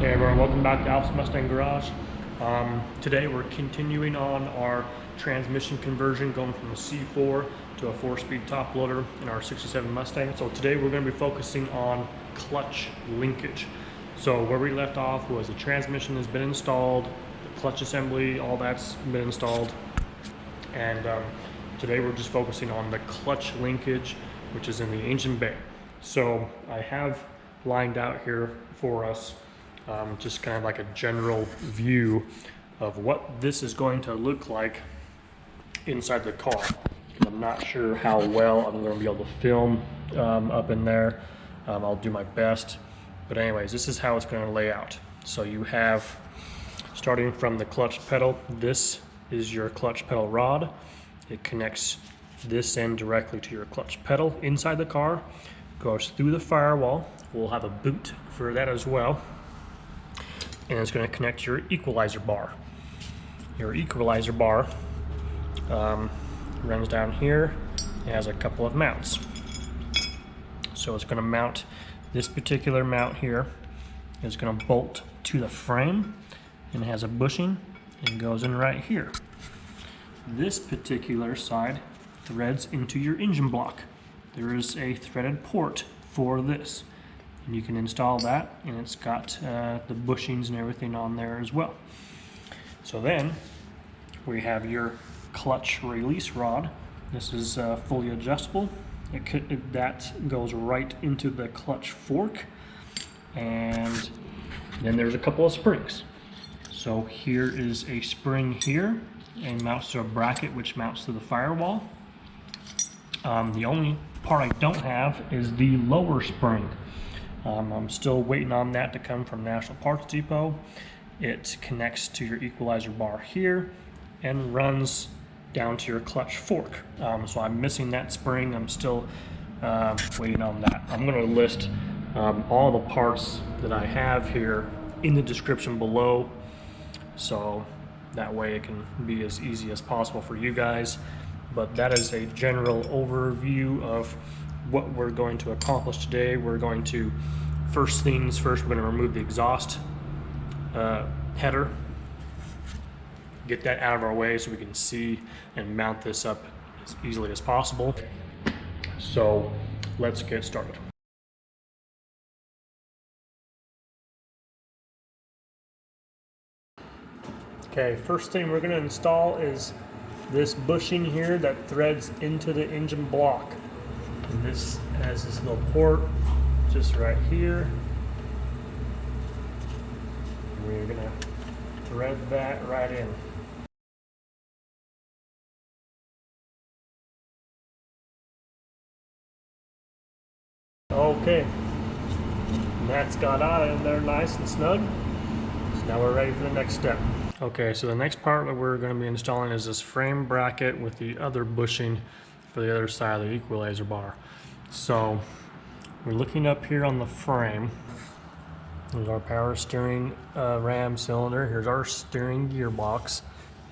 Hey everyone, welcome back to ASSY Mustang Garage. Today we're continuing on our transmission conversion, going from a C4 to a 4-speed top loader in our 67 Mustang. So today we're going to be focusing on clutch linkage. So where we left off was the transmission has been installed, the clutch assembly, all that's been installed. And today we're just focusing on the clutch linkage, which is in the engine bay. So I have lined out here for us just kind of like a general view of what this is going to look like inside the car. I'm not sure how well I'm going to be able to film up in there. I'll do my best. But anyways, this is how it's going to lay out. So you have, starting from the clutch pedal, this is your clutch pedal rod. It connects this end directly to your clutch pedal inside the car, goes through the firewall. We'll have a boot for that as well. And it's going to connect your equalizer bar. Your equalizer bar runs down here. It has a couple of mounts. So it's going to mount, this particular mount here is going to bolt to the frame, and it has a bushing and goes in right here. This particular side threads into your engine block. There is a threaded port for this. And you can install that, and it's got the bushings and everything on there as well. So then we have your clutch release rod. This is fully adjustable. That goes right into the clutch fork, and then there's a couple of springs. So here is a spring here, and mounts to a bracket which mounts to the firewall. The only part I don't have is the lower spring. I'm still waiting on that to come from National Parts Depot. It connects to your equalizer bar here and runs down to your clutch fork. So I'm missing that spring. I'm still waiting on that. I'm going to list all the parts that I have here in the description below, so that way it can be as easy as possible for you guys. But that is a general overview of what we're going to accomplish today. We're going to, first things first, we're going to remove the exhaust header, get that out of our way so we can see and mount this up as easily as possible. So let's get started. Okay, first thing we're going to install is this bushing here that threads into the engine block. And this has this little port just right here. We're gonna thread that right in. Okay, and that's got out in there nice and snug. So now we're ready for the next step. Okay, so the next part that we're going to be installing is this frame bracket with the other bushing for the other side of the equalizer bar. So we're looking up here on the frame. There's our power steering ram cylinder. Here's our steering gearbox.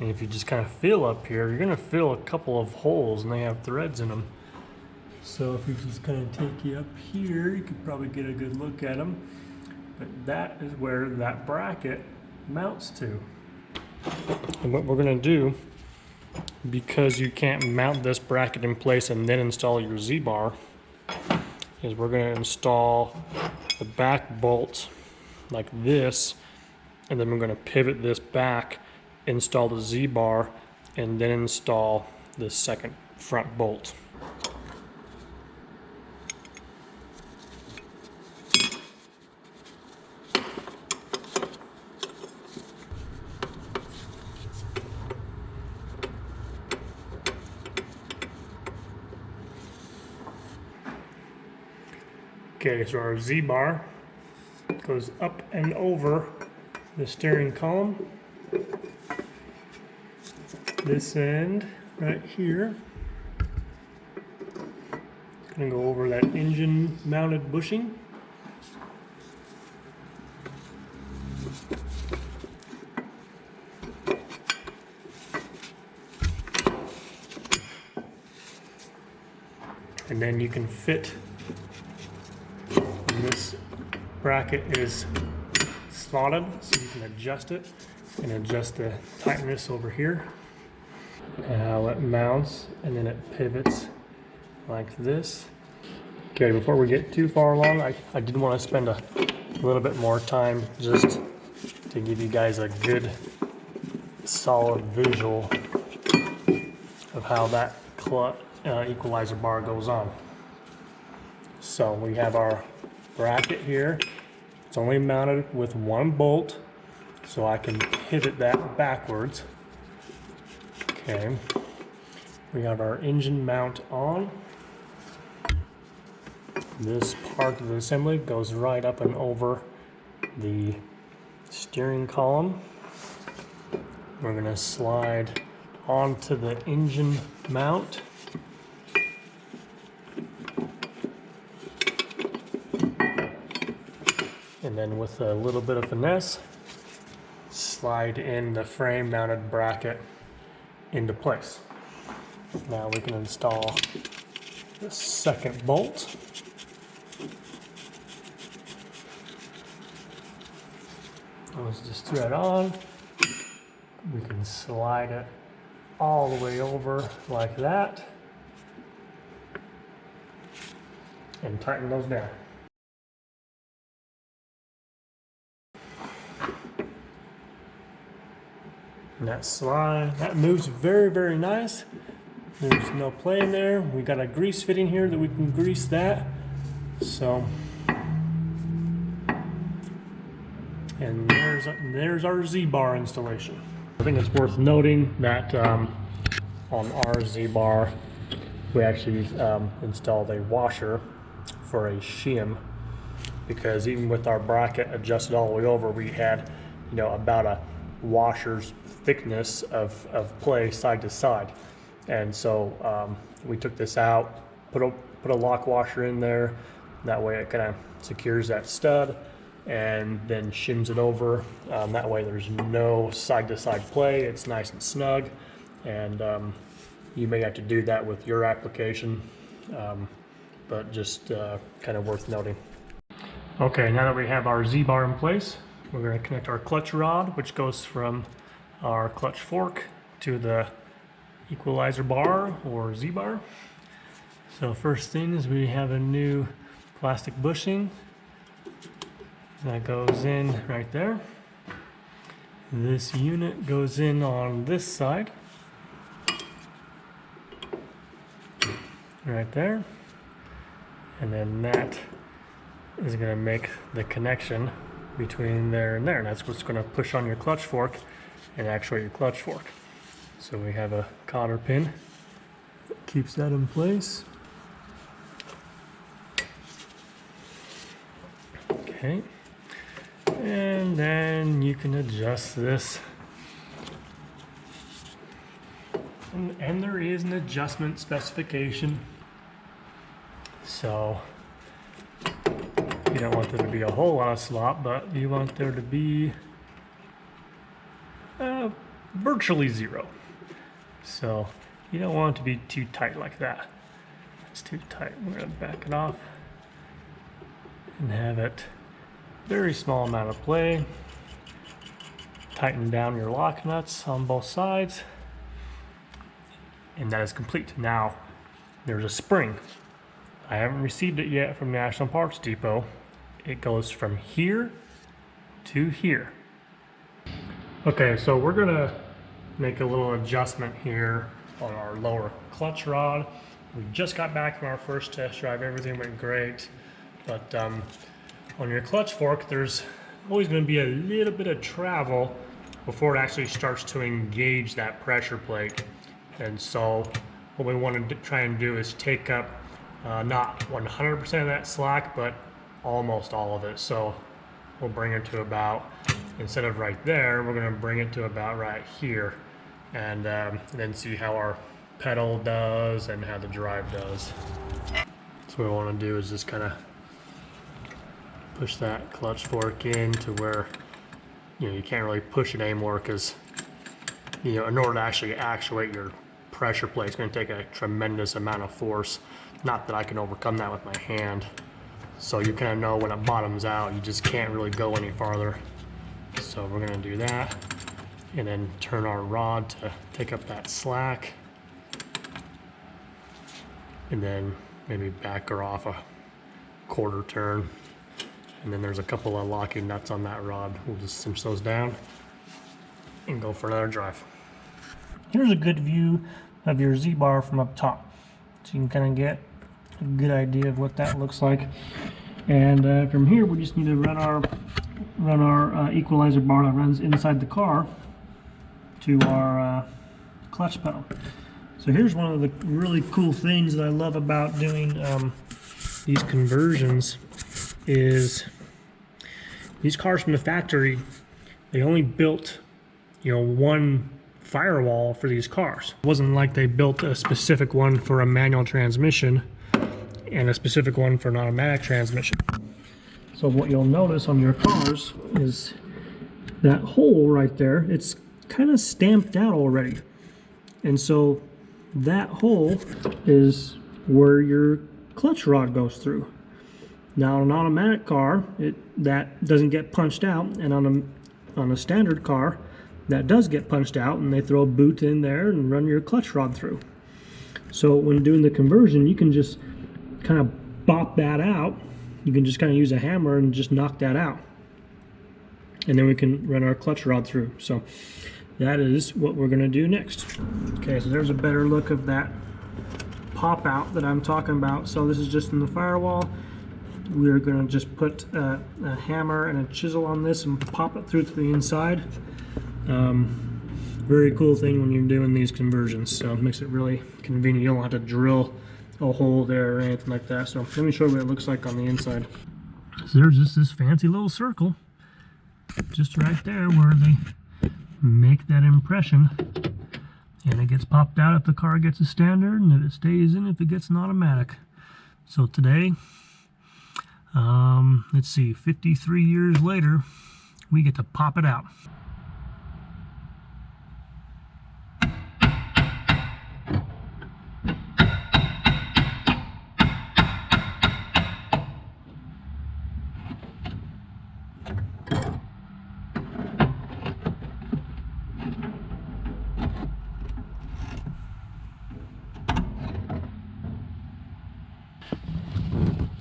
And if you just kind of feel up here, you're going to feel a couple of holes, and they have threads in them. So if we just kind of take you up here, you could probably get a good look at them. But that is where that bracket mounts to. And what we're going to do, because you can't mount this bracket in place and then install your Z-bar, is we're going to install the back bolt like this, and then we're going to pivot this back, install the Z-bar, and then install the second front bolt. Okay, so our Z-bar goes up and over the steering column. This end right here is going to go over that engine mounted bushing. And then you can fit, this bracket is slotted so you can adjust it and adjust the tightness over here. And how it mounts and then it pivots like this. Okay, before we get too far along, I did want to spend a little bit more time just to give you guys a good solid visual of how that equalizer bar goes on. So we have our bracket here. It's only mounted with one bolt, so I can pivot that backwards. Okay, we have our engine mount on. This part of the assembly goes right up and over the steering column. We're going to slide onto the engine mount. And then with a little bit of finesse, slide in the frame mounted bracket into place. Now we can install the second bolt. Let's just thread on. We can slide it all the way over like that and tighten those down. And that slide, that moves very, very nice. There's no play in there. We got a grease fitting here that we can grease that. So, and there's our Z-bar installation. I think it's worth noting that on our Z-bar, we actually installed a washer for a shim, because even with our bracket adjusted all the way over, we had, you know, about a washer's thickness of play side to side. And so we took this out, put a lock washer in there. That way it kind of secures that stud and then shims it over. That way there's no side to side play. It's nice and snug. And you may have to do that with your application, but just kind of worth noting. Okay, now that we have our Z-bar in place, we're going to connect our clutch rod, which goes from our clutch fork to the equalizer bar or Z-bar. So first thing is we have a new plastic bushing that goes in right there. This unit goes in on this side, right there, and then that is going to make the connection between there and there, and that's what's going to push on your clutch fork and actuate your clutch fork. So we have a cotter pin that keeps that in place. Okay, and then you can adjust this, and there is an adjustment specification. So you don't want there to be a whole lot of slop, but you want there to be virtually zero. So you don't want it to be too tight like that. It's too tight. We're going to back it off and have it very small amount of play. Tighten down your lock nuts on both sides, and that is complete. Now there's a spring. I haven't received it yet from National Parts Depot. It goes from here to here. Okay, so we're gonna make a little adjustment here on our lower clutch rod. We just got back from our first test drive. Everything went great, but on your clutch fork, there's always going to be a little bit of travel before it actually starts to engage that pressure plate. And so what we want to try and do is take up not 100% of that slack, but almost all of it. So we'll bring it to about, instead of right there, we're going to bring it to about right here, and then see how our pedal does and how the drive does. So what we want to do is just kind of push that clutch fork in to where, you know, you can't really push it anymore, because, you know, in order to actually actuate your pressure plate, it's going to take a tremendous amount of force. Not that I can overcome that with my hand. So you kind of know when it bottoms out, you just can't really go any farther. So we're gonna do that and then turn our rod to take up that slack, and then maybe back her off a quarter turn. And then there's a couple of locking nuts on that rod. We'll just cinch those down and go for another drive. Here's a good view of your Z-bar from up top. So you can kind of get a good idea of what that looks like. And from here, we just need to run our equalizer bar that runs inside the car to our clutch pedal. So here's one of the really cool things that I love about doing these conversions is these cars from the factory, they only built, you know, one firewall for these cars. It wasn't like they built a specific one for a manual transmission and a specific one for an automatic transmission. So what you'll notice on your cars is that hole right there, it's kind of stamped out already. And so that hole is where your clutch rod goes through. Now on an automatic car, that doesn't get punched out, and on a standard car, that does get punched out, and they throw a boot in there and run your clutch rod through. So when doing the conversion, you can just kind of bop that out. You can just kind of use a hammer and just knock that out. And then we can run our clutch rod through. So that is what we're going to do next. Okay, so there's a better look of that pop out that I'm talking about. So this is just in the firewall. We're going to just put a hammer and a chisel on this and pop it through to the inside. Very cool thing when you're doing these conversions. So it makes it really convenient. You don't have to drill a hole there or anything like that. So let me show you what it looks like on the inside. So there's just this fancy little circle just right there where they make that impression, and it gets popped out if the car gets a standard, and it stays in if it gets an automatic. So today, let's see, 53 years later, we get to pop it out.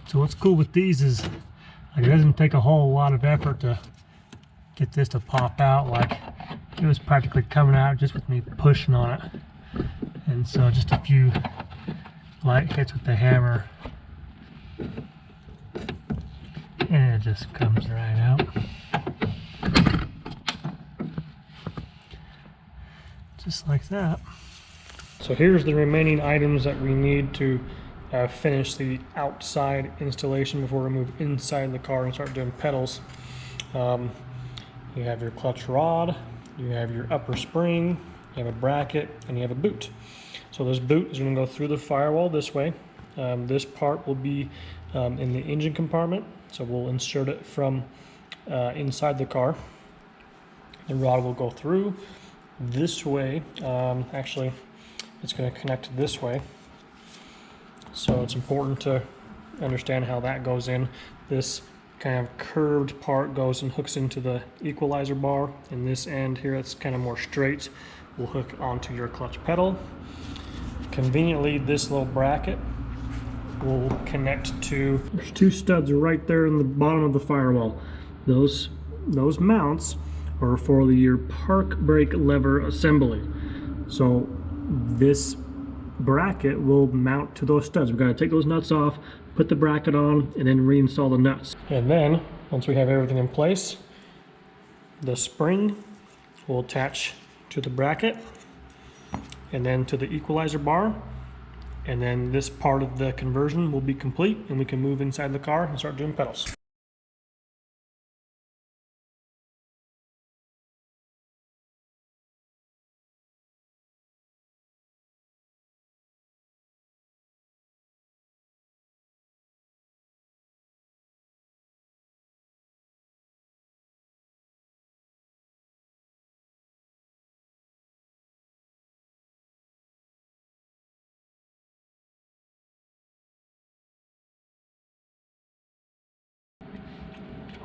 So what's cool with these is like, it doesn't take a whole lot of effort to get this to pop out. Like, it was practically coming out just with me pushing on it. And so just a few light hits with the hammer and it just comes right out. Just like that. So here's the remaining items that we need to finish the outside installation before we move inside the car and start doing pedals. You have your clutch rod, you have your upper spring, you have a bracket, and you have a boot. So this boot is going to go through the firewall this way. This part will be in the engine compartment, so we'll insert it from inside the car. The rod will go through this way. Actually, it's going to connect this way. So it's important to understand how that goes in. This kind of curved part goes and hooks into the equalizer bar, and this end here, it's kind of more straight, will hook onto your clutch pedal. Conveniently, this little bracket will connect to, there's two studs right there in the bottom of the firewall. Those mounts are for your park brake lever assembly. So this bracket will mount to those studs. We've got to take those nuts off, put the bracket on, and then reinstall the nuts. And then, once we have everything in place, the spring will attach to the bracket, and then to the equalizer bar, and then this part of the conversion will be complete, and we can move inside the car and start doing pedals.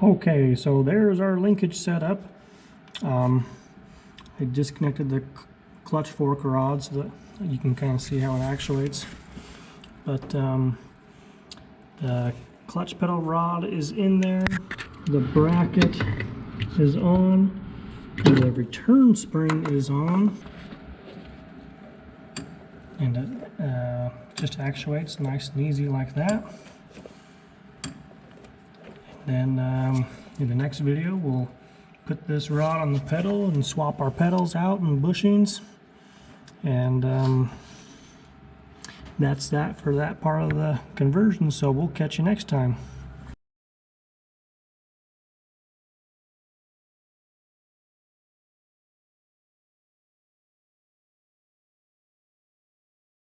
Okay, so there's our linkage setup. I disconnected the clutch fork rod so that you can kind of see how it actuates. But the clutch pedal rod is in there, the bracket is on, and the return spring is on, and it just actuates nice and easy like that. And then in the next video we'll put this rod on the pedal and swap our pedals out and bushings, and that's that for that part of the conversion. So we'll catch you next time.